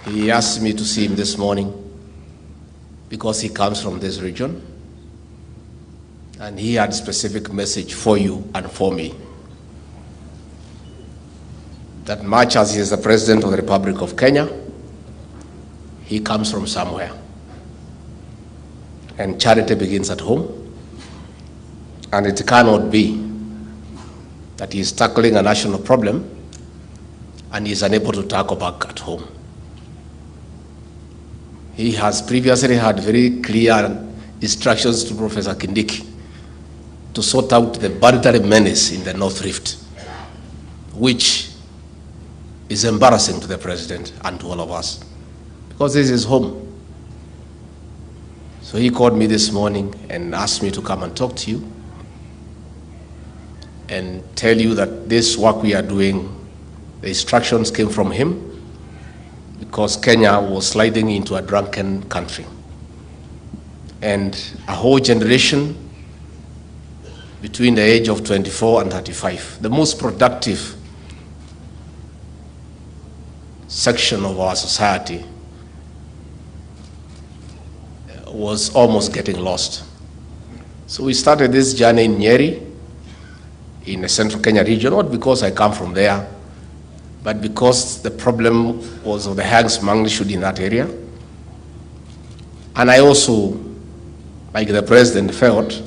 He asked me to see him this morning because he comes from this region, and he had a specific message for you and for me. That much as he is the President of the Republic of Kenya, he comes from somewhere. And charity begins at home. And it cannot be that he is tackling a national problem and he is unable to tackle back at home. He has previously had very clear instructions to Professor Kindiki to sort out the banditry menace in the North Rift, which is embarrassing to the President and to all of us, because this is home. So he called me this morning and asked me to come and talk to you and tell you that this work we are doing, the instructions came from him because Kenya was sliding into a drunken country. And a whole generation between the age of 24 and 35, the most productive section of our society, was almost getting lost. So we started this journey in Nyeri, in the central Kenya region, not because I come from there, but because the problem was of the highest magnitude in that area. And I also, like the President, felt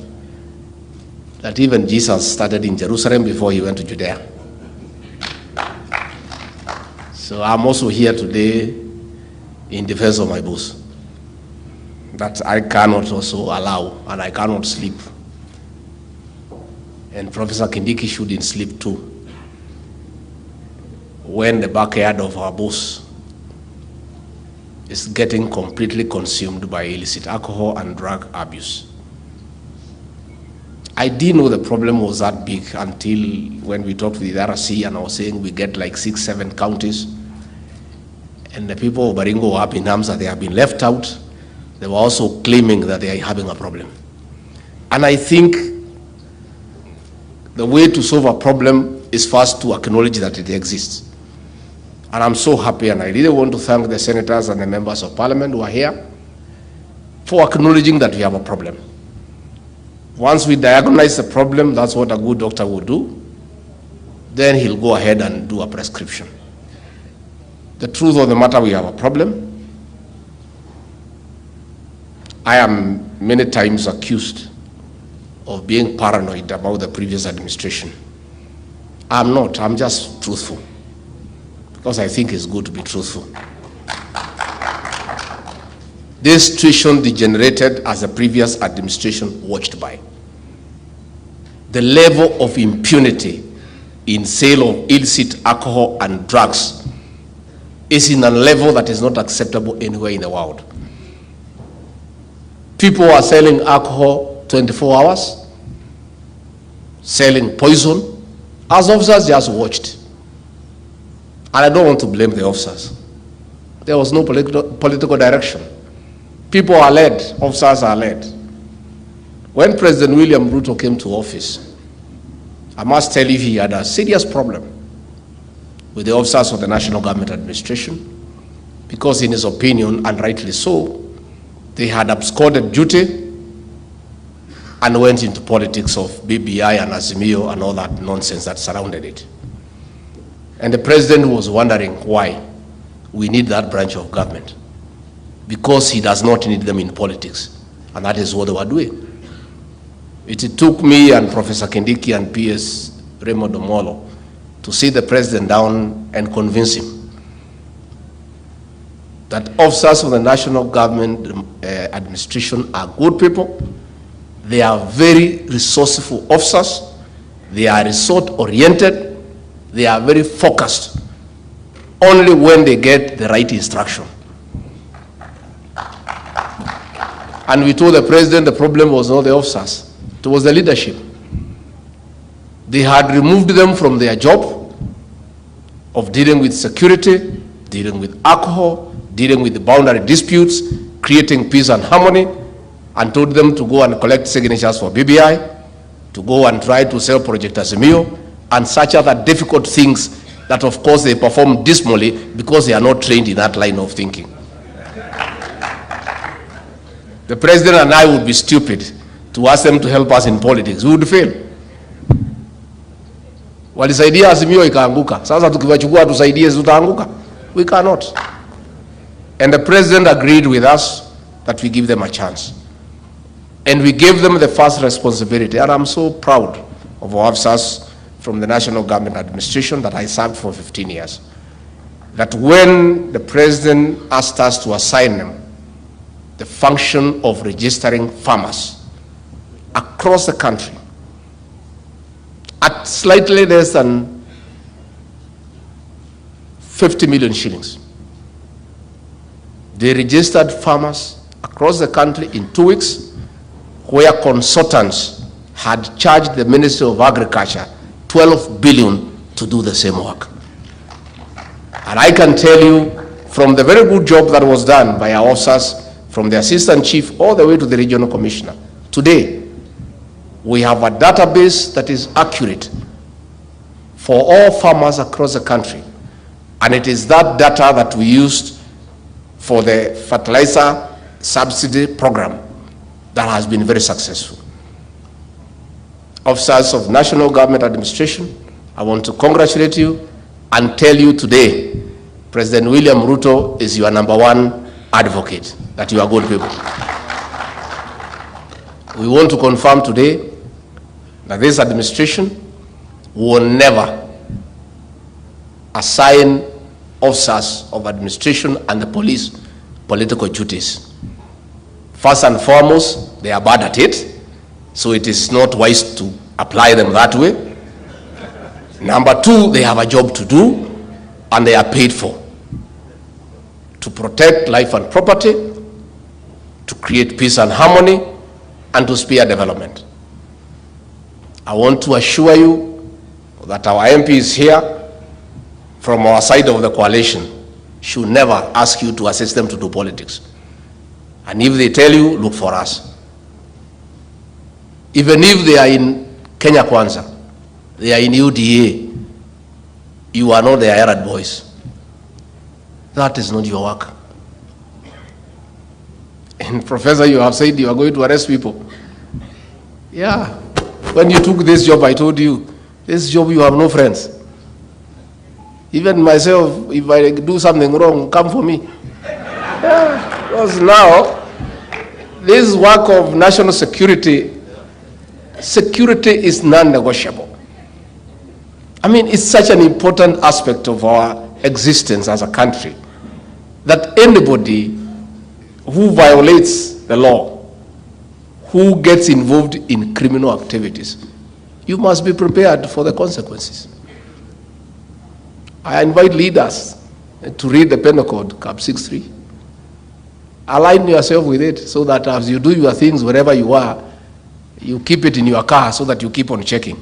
that even Jesus started in Jerusalem before he went to Judea. So I'm also here today in defense of my boss, that I cannot also allow, and I cannot sleep. And Professor Kindiki shouldn't sleep too, when the backyard of our boss is getting completely consumed by illicit alcohol and drug abuse. I didn't know the problem was that big until when we talked with the RC, and I was saying we get like 6, 7 counties, and the people of Baringo were up in arms that they have been left out. They were also claiming that they are having a problem. And I think the way to solve a problem is first to acknowledge that it exists. And I'm so happy, and I really want to thank the senators and the members of parliament who are here for acknowledging that we have a problem. Once we diagnose the problem, that's what a good doctor will do, then he'll go ahead and do a prescription. The truth of the matter, we have a problem. I am many times accused of being paranoid about the previous administration. I'm not, I'm just truthful, because I think it's good to be truthful. This situation degenerated as the previous administration watched by. The level of impunity in sale of illicit alcohol and drugs is in a level that is not acceptable anywhere in the world. People are selling alcohol 24 hours, selling poison, as officers just watched. And I don't want to blame the officers. There was no political direction. People are led, officers are led. When President William RUTO came to office, I must tell you he had a serious problem with the officers of the National Government Administration, because in his opinion, and rightly so, they had absconded duty and went into politics of BBI and Azimio and all that nonsense that surrounded it. And the president was wondering why we need that branch of government, because he does not need them in politics, and that is what they were doing. It took me and Professor Kindiki and PS Raymond Omolo to sit the president down and convince him that officers of the national government administration are good people. They are very resourceful officers. They are result-oriented. They are very focused, only when they get the right instruction. And we told the president the problem was not the officers, it was the leadership. They had removed them from their job of dealing with security, dealing with alcohol, dealing with the boundary disputes, creating peace and harmony, and told them to go and collect signatures for BBI, to go and try to sell Project Azimio, and such other difficult things that of course they perform dismally because they are not trained in that line of thinking. The president and I would be stupid to ask them to help us in politics. We would fail. Walisaidia Azimio ikaanguka. Sasa tukiwachukua tusaidie tutaanguka. We cannot. And the president agreed with us that we give them a chance. And we gave them the first responsibility. And I'm so proud of our officers from the national government administration that I served for 15 years. That when the president asked us to assign them the function of registering farmers across the country at slightly less than 50 million shillings. They registered farmers across the country in 2 weeks, where consultants had charged the Ministry of Agriculture 12 billion to do the same work. And I can tell you from the very good job that was done by our officers, from the assistant chief all the way to the regional commissioner, today we have a database that is accurate for all farmers across the country. And it is that data that we used for the fertilizer subsidy program that has been very successful. Officers of National Government Administration, I want to congratulate you and tell you today, President William Ruto is your #1 advocate, that you are good people. We want to confirm today that this administration will never assign officers of administration and the police political duties. First and foremost, they are bad at it, so it is not wise to apply them that way. Number two, they have a job to do and they are paid for to protect life and property, to create peace and harmony, and to spur development. I want to assure you that our MPs here from our side of the coalition should never ask you to assist them to do politics. And if they tell you, look for us. Even if they are in Kenya Kwanza, they are in UDA, you are not their errand boys. That is not your work. And Professor, you have said you are going to arrest people. Yeah. When you took this job, I told you, this job you have no friends. Even myself, if I do something wrong, come for me. Yeah. Because now, this work of national security, security is non-negotiable. I mean, it's such an important aspect of our existence as a country that anybody who violates the law, who gets involved in criminal activities, you must be prepared for the consequences. I invite leaders to read the penal code, Cap 63. Align yourself with it so that as you do your things wherever you are, you keep it in your car so that you keep on checking.